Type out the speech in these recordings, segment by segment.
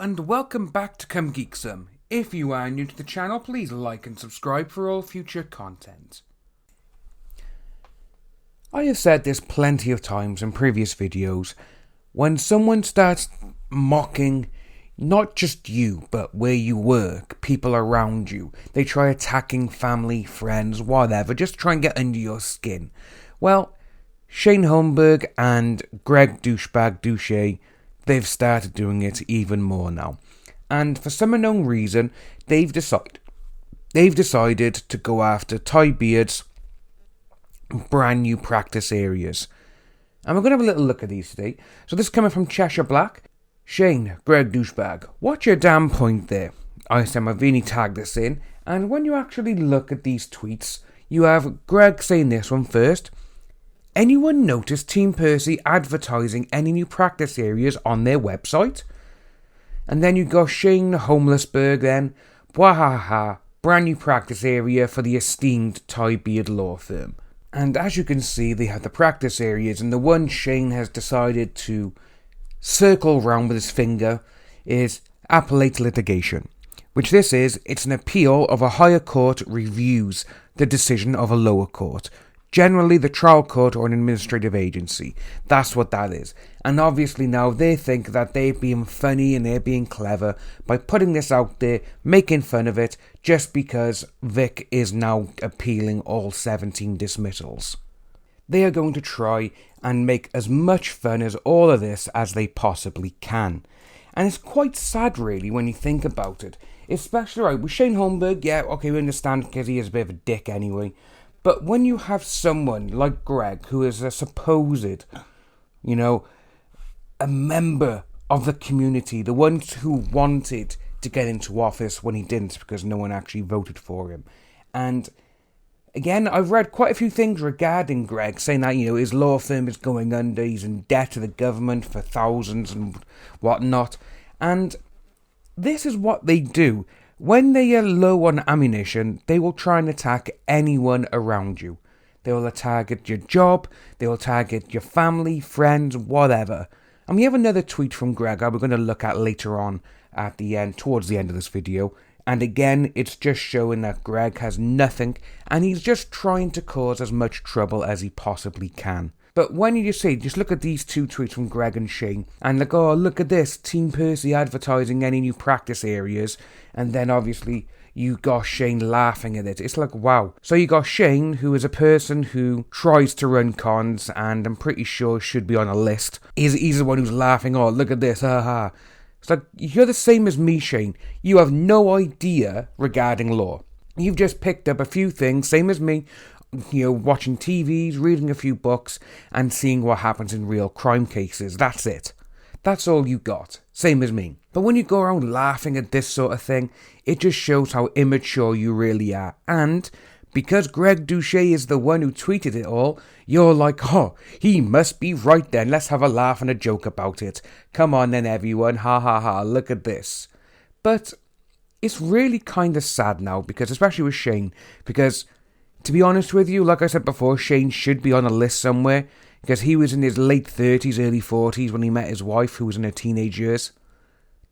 and welcome back to Come Geek Some. If you are new to the channel, please like and subscribe for all future content. I have said this plenty of times in previous videos. When someone starts mocking not just you, but where you work, people around you, they try attacking family, friends, whatever, just try and get under your skin. Well, Shane Holmberg and Greg Doucette, they've started doing it even more now. And for some unknown reason, they've decided to go after Ty Beard's brand new practice areas. And we're going to have a little look at these today. So this is coming from Cheshire Black. Shane, Greg Douchebag, what's your damn point there? I said my Vini tagged this in, and when you actually look at these tweets, you have Greg saying this one first. Anyone notice Team Percy advertising any new practice areas on their website? And then you got Shane Homelessberg then. Wahaha, brand new practice area for the esteemed Ty Beard law firm. And as you can see, they have the practice areas, and the one Shane has decided to circle round with his finger is appellate litigation. Which this is, it's an appeal of a higher court reviews the decision of a lower court. Generally the trial court or an administrative agency. That's what that is. And obviously now they think that they're being funny and they're being clever by putting this out there, making fun of it, just because Vic is now appealing all 17 dismissals. They are going to try and make as much fun as all of this as they possibly can. And it's quite sad really when you think about it. Especially right with Shane Holmberg, yeah, okay, we understand because he is a bit of a dick anyway. But when you have someone like Greg, who is a supposed, a member of the community, the ones who wanted to get into office when he didn't because no one actually voted for him. And again, I've read quite a few things regarding Greg, saying that, his law firm is going under, he's in debt to the government for thousands and whatnot. And this is what they do. When they are low on ammunition, they will try and attack anyone around you. They will target your job, they will target your family, friends, whatever. And we have another tweet from Greg we're going to look at later on at the end, towards the end of this video. And again, it's just showing that Greg has nothing, and he's just trying to cause as much trouble as he possibly can. But when you just look at these two tweets from Greg and Shane, and look at this, Team Percy advertising any new practice areas, and then obviously you got Shane laughing at it. It's like, wow. So you got Shane, who is a person who tries to run cons, and I'm pretty sure should be on a list. He's the one who's laughing, oh, look at this, haha. It's like, you're the same as me, Shane. You have no idea regarding law. You've just picked up a few things, same as me, watching TVs, reading a few books, and seeing what happens in real crime cases. That's it. That's all you got. Same as me. But when you go around laughing at this sort of thing, it just shows how immature you really are. And because Greg Doucette is the one who tweeted it all, you're like, oh, he must be right then. Let's have a laugh and a joke about it. Come on then, everyone. Ha ha ha. Look at this. But it's really kind of sad now, because especially with Shane, because to be honest with you, like I said before, Shane should be on a list somewhere, because he was in his late 30s, early 40s when he met his wife, who was in her teenage years.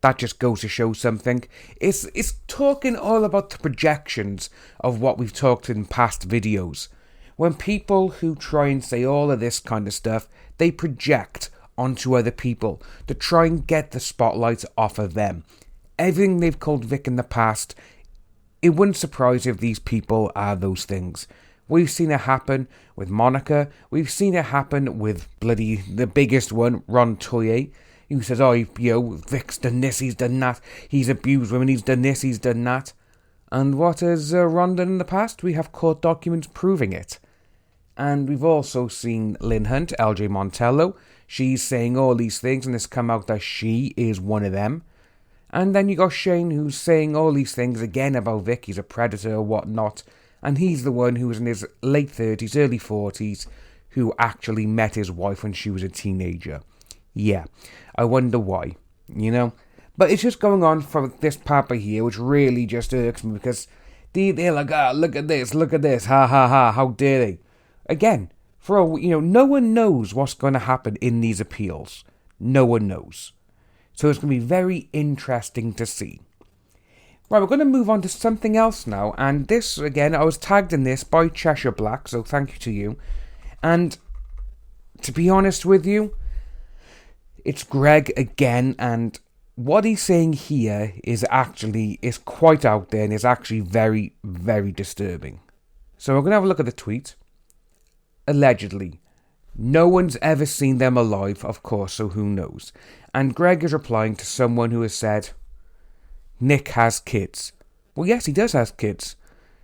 That just goes to show something. It's talking all about the projections of what we've talked in past videos. When people who try and say all of this kind of stuff, they project onto other people to try and get the spotlight off of them. Everything they've called Vic in the past, it wouldn't surprise if these people are those things. We've seen it happen with Monica. We've seen it happen with the biggest one, Ron Toye, who says, Vic's done this, he's done that, he's abused women, he's done this, he's done that. And what has Ron done in the past? We have court documents proving it. And we've also seen Lynn Hunt, LJ Montello. She's saying all these things, and it's come out that she is one of them. And then you got Shane, who's saying all these things again about Vic, he's a predator or whatnot. And he's the one who was in his late 30s, early 40s, who actually met his wife when she was a teenager. Yeah, I wonder why, But it's just going on from this papa here, which really just irks me, because they're like, look at this, ha ha ha, how dare they? Again, no one knows what's going to happen in these appeals. No one knows. So it's going to be very interesting to see. Right, we're going to move on to something else now. And this, again, I was tagged in this by Cheshire Black, so thank you to you. And to be honest with you, it's Greg again, and what he's saying here is quite out there and is actually very, very disturbing. So we're going to have a look at the tweet. Allegedly. No one's ever seen them alive, of course, so who knows? And Greg is replying to someone who has said, Nick has kids. Well, yes, he does have kids.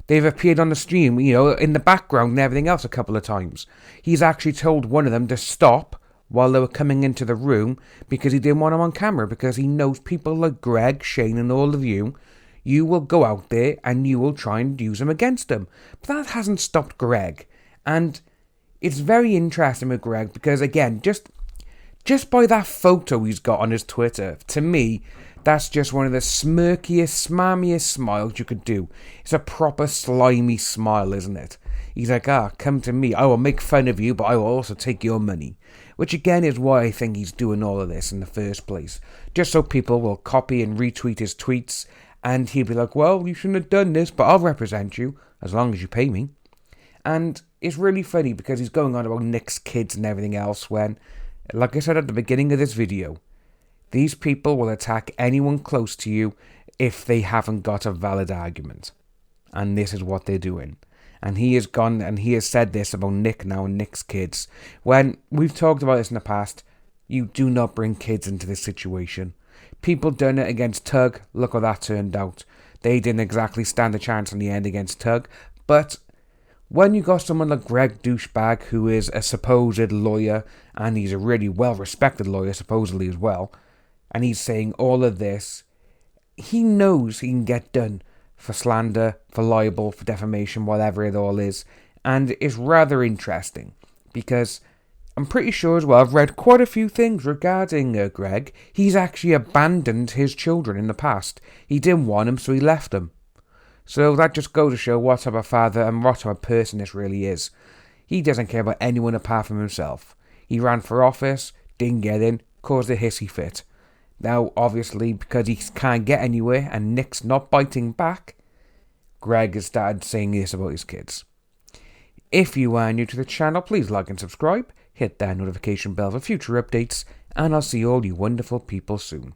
They've appeared on the stream, in the background and everything else a couple of times. He's actually told one of them to stop while they were coming into the room because he didn't want them on camera, because he knows people like Greg, Shane and all of you will go out there and you will try and use them against them. But that hasn't stopped Greg. And it's very interesting with Greg because, again, just by that photo he's got on his Twitter, to me, that's just one of the smirkiest, smarmiest smiles you could do. It's a proper slimy smile, isn't it? He's like, come to me. I will make fun of you, but I will also take your money. Which again is why I think he's doing all of this in the first place. Just so people will copy and retweet his tweets, and he'll be like, well, you shouldn't have done this, but I'll represent you, as long as you pay me. And it's really funny because he's going on about Nick's kids and everything else when, like I said at the beginning of this video, these people will attack anyone close to you if they haven't got a valid argument. And this is what they're doing. And he has gone and he has said this about Nick now and Nick's kids. When we've talked about this in the past, you do not bring kids into this situation. People done it against Tug. Look how that turned out. They didn't exactly stand a chance in the end against Tug. But when you got someone like Greg Douchebag, who is a supposed lawyer, and he's a really well-respected lawyer supposedly as well, and he's saying all of this, he knows he can get done for slander, for libel, for defamation, whatever it all is. And it's rather interesting because I'm pretty sure as well, I've read quite a few things regarding Greg. He's actually abandoned his children in the past. He didn't want them, so he left them. So that just goes to show what type of father and what type of person this really is. He doesn't care about anyone apart from himself. He ran for office, didn't get in, caused a hissy fit. Now, obviously, because he can't get anywhere and Nick's not biting back, Greg has started saying this about his kids. If you are new to the channel, please like and subscribe, hit that notification bell for future updates, and I'll see all you wonderful people soon.